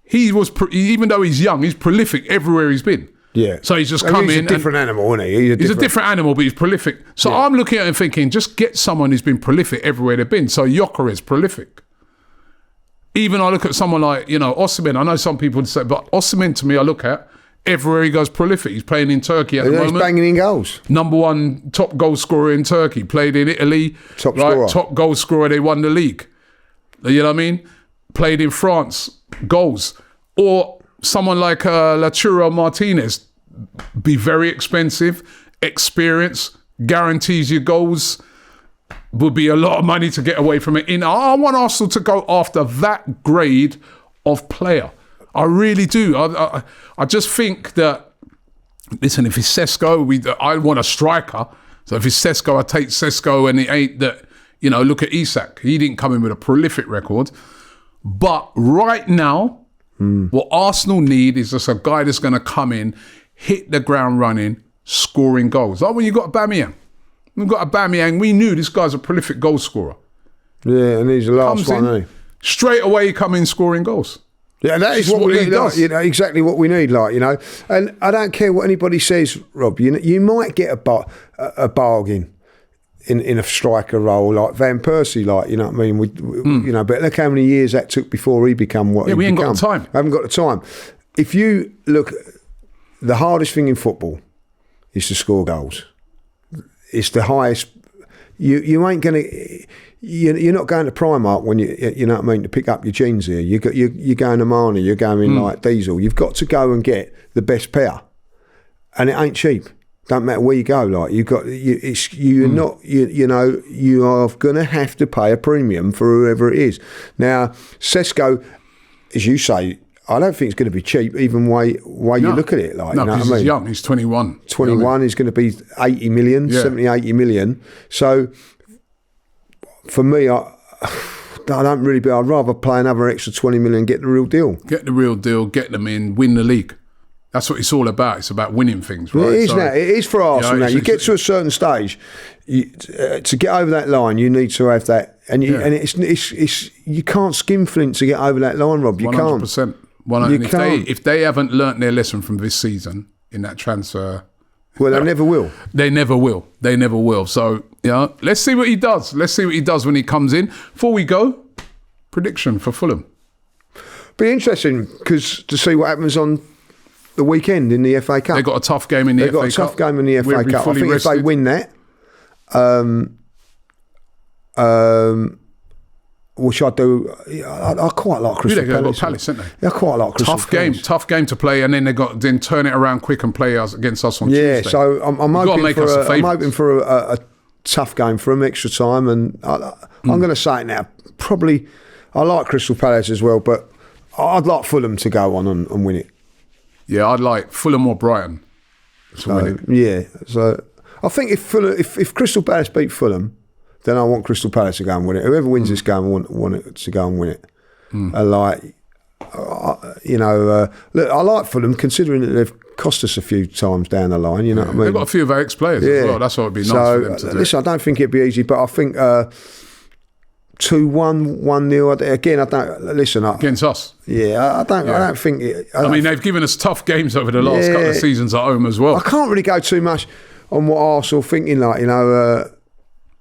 he was, even though he's young, he's prolific everywhere he's been. Yeah. So he's just come in. He's a different animal, isn't he? He's a different animal, but he's prolific. So I'm looking at him thinking, just get someone who's been prolific everywhere they've been. So Gyökeres is prolific. Even I look at someone like, Osimhen. I know some people would say, but Osimhen to me, I look at, everywhere he goes prolific. He's playing in Turkey at the moment. He's banging in goals. Number 1 top goal scorer in Turkey. Played in Italy. Top scorer. Top goal scorer. They won the league. You know what I mean? Played in France. Goals. Or someone like Lautaro Martinez. Be very expensive. Experience. Guarantees you goals. Would be a lot of money to get away from it. I want Arsenal to go after that grade of player. I really do. I just think that, listen, if it's Sesko, I want a striker. So if it's Sesko, I take Sesko, and it ain't that, look at Isak. He didn't come in with a prolific record. But right now, what Arsenal need is just a guy that's going to come in, hit the ground running, scoring goals. Like when you got Aubameyang. We've got Aubameyang. We knew this guy's a prolific goal scorer. Yeah, and he's the last one, isn't he? Straight away, come in scoring goals. Yeah, that is what we need, exactly what we need, And I don't care what anybody says, Rob. You might get a bargain in a striker role like Van Persie, you know what I mean? But look how many years that took before he became what he became. We ain't got the time. I haven't got the time. If you look, the hardest thing in football is to score goals. It's the highest. You ain't going to. You're not going to Primark when you know what I mean, to pick up your jeans here. You're going to Marnie, you're going like Diesel. You've got to go and get the best pair, and it ain't cheap. Don't matter where you go. You are going to have to pay a premium for whoever it is. Now, Sesko, as you say, I don't think it's going to be cheap, even way you look at it. Because he's young. He's 21. 21 is going to be 80 million, 70, 80 million. So, for me, don't really. I'd rather play another extra 20 million and get the real deal. Get the real deal, get them in, win the league. That's what it's all about. It's about winning things, right? It is now. It is for Arsenal now. You get to a certain stage, to get over that line, you need to have that. And it's you can't skinflint to get over that line, Rob. You 100%. can't. If they haven't learnt their lesson from this season in that transfer... Well, they never will. They never will. So, let's see what he does. Let's see what he does when he comes in. Before we go, prediction for Fulham. Be interesting to see what happens on the weekend in the FA Cup. They've got a tough game in the FA Cup. They've got a tough game in the FA Cup. I think if they win that, which I do, I quite like Crystal Palace. They've got Palace, haven't they? Yeah, I quite like Crystal Palace. Tough game to play, and then turn it around quick and play us against us on Tuesday. Yeah, so I'm hoping for a tough game for them, extra time, and I'm going to say it now. Probably, I like Crystal Palace as well, but I'd like Fulham to go on and win it. Yeah, I'd like Fulham or Brighton to win it. Yeah, so I think if Crystal Palace beat Fulham, then I want Crystal Palace to go and win it. Whoever wins this game, I want it to go and win it. Look, I like Fulham, considering that they've cost us a few times down the line. You know what I mean? They've got a few of our ex-players as well. That's what would be nice for them to do. Listen, I don't think it'd be easy, but I think 2-1, 1-0. Again, I don't listen. Against us. Yeah, I don't think. They've given us tough games over the last couple of seasons at home as well. I can't really go too much on what Arsenal thinking.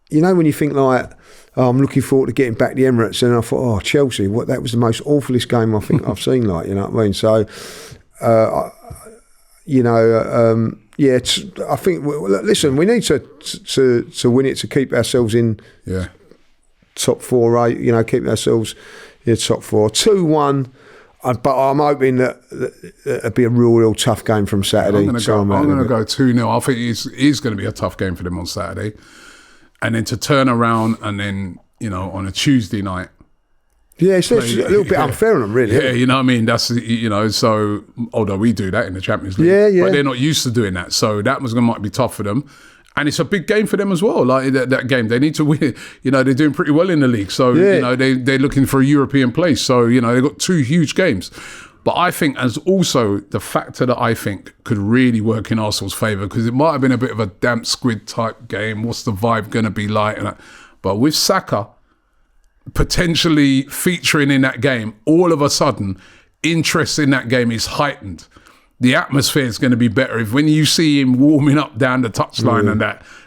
When you think like, I'm looking forward to getting back to the Emirates, and I thought, Chelsea, that was the most awfulest game I think I've seen. You know what I mean? So, I think. Listen, we need to win it to keep ourselves in top 4. Keep ourselves in top 4. 2-1. But I'm hoping that it'll be a real tough game from Saturday. I'm going to go 2-0. I think it is going to be a tough game for them on Saturday. And then to turn around and then, on a Tuesday night. Yeah, it's a little bit unfair on them, really. Yeah, you know what I mean? That's, so, although we do that in the Champions League. Yeah. But they're not used to doing that. So that might be tough for them. And it's a big game for them as well. Like that game, they need to win. They're doing pretty well in the league. So, they're looking for a European place. So, they've got 2 huge games. But I think as also the factor that I think could really work in Arsenal's favour, because it might have been a bit of a damp squid type game. What's the vibe going to be like? But with Saka potentially featuring in that game, all of a sudden, interest in that game is heightened. The atmosphere is going to be better. When you see him warming up down the touchline and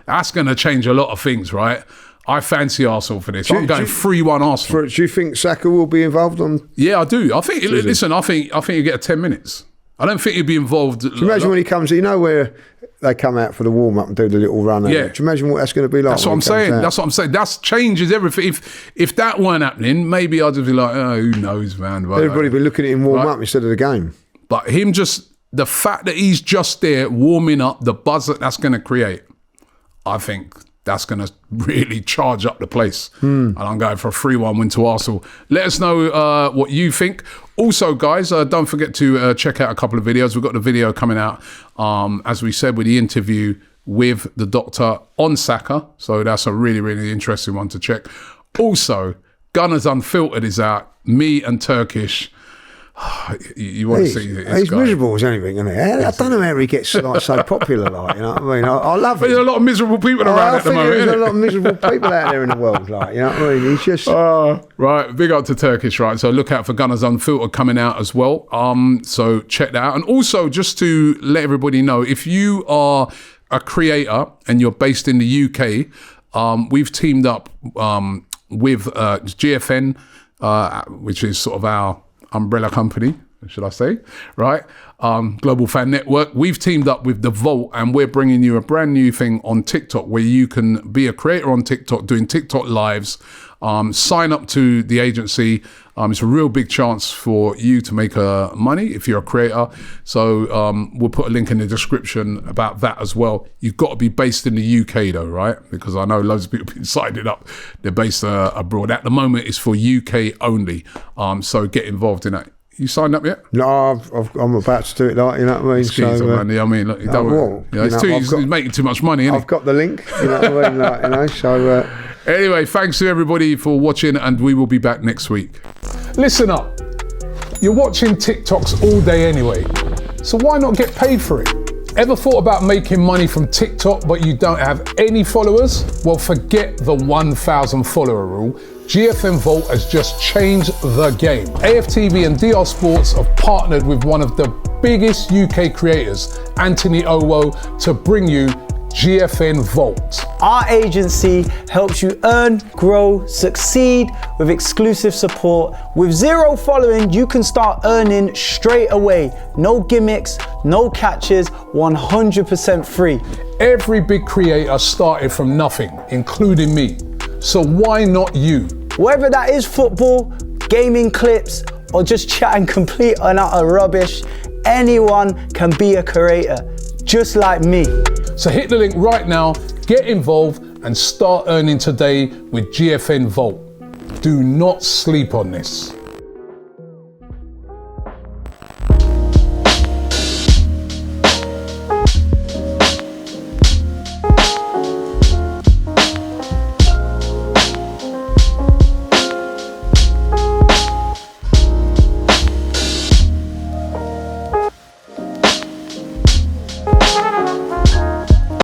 that's going to change a lot of things, right? I fancy Arsenal for this. I'm going 3-1 Arsenal. Do you think Saka will be involved on? Yeah, I do. I think. Listen, I think you get 10 minutes. I don't think he'd be involved. Do you imagine when he comes? Where they come out for the warm up and do the little run? Yeah. Do you imagine what that's going to be like? That's what I'm saying. That changes everything. If that weren't happening, maybe I'd just be like, who knows, man. But, everybody be looking at him warm up instead of the game. But him the fact that he's just there warming up, the buzz that's going to create, I think that's going to really charge up the place. And I'm going for a 3-1 win to Arsenal. Let us know what you think. Also, guys, don't forget to check out a couple of videos. We've got the video coming out, as we said, with the interview with the doctor on Saka. So that's a really, really interesting one to check. Also, Gunners Unfiltered is out. Me and Turkish. You want to see this he's guy. miserable as anything, isn't he? I don't know how he gets so popular, you know what I mean? I love him. There's a lot of miserable people around at the moment. There's a lot of miserable people out there in the world, you know what I mean? He's just... right, big up to Turkish, right? So look out for Gunners Unfiltered coming out as well. So check that out. And also, just to let everybody know, if you are a creator and you're based in the UK, we've teamed up with GFN, which is sort of our umbrella company, should I say, right? Global Fan Network. We've teamed up with The Vault, and we're bringing you a brand new thing on TikTok where you can be a creator on TikTok, doing TikTok lives. Sign up to the agency. It's a real big chance for you to make money if you're a creator. So we'll put a link in the description about that as well. You've got to be based in the UK though, right? Because I know loads of people have been signing up. They're based abroad. At the moment, it's for UK only. So get involved in that. You signed up yet? No, I'm about to do it. Like, you know what I mean? Look, he's making too much money. Isn't I've got the link. You know what I mean? So Anyway, thanks to everybody for watching, and we will be back next week. Listen up. You're watching TikToks all day anyway, so why not get paid for it? Ever thought about making money from TikTok but you don't have any followers? Well, forget the 1,000 follower rule. GFN Vault has just changed the game. AFTV and DR Sports have partnered with one of the biggest UK creators, Anthony Owo, to bring you GFN Vault. Our agency helps you earn, grow, succeed with exclusive support. With 0 following, you can start earning straight away. No gimmicks, no catches, 100% free. Every big creator started from nothing, including me. So why not you? Whether that is football, gaming clips, or just chatting complete and utter rubbish, anyone can be a creator, just like me. So hit the link right now, get involved, and start earning today with GFN Vault. Do not sleep on this.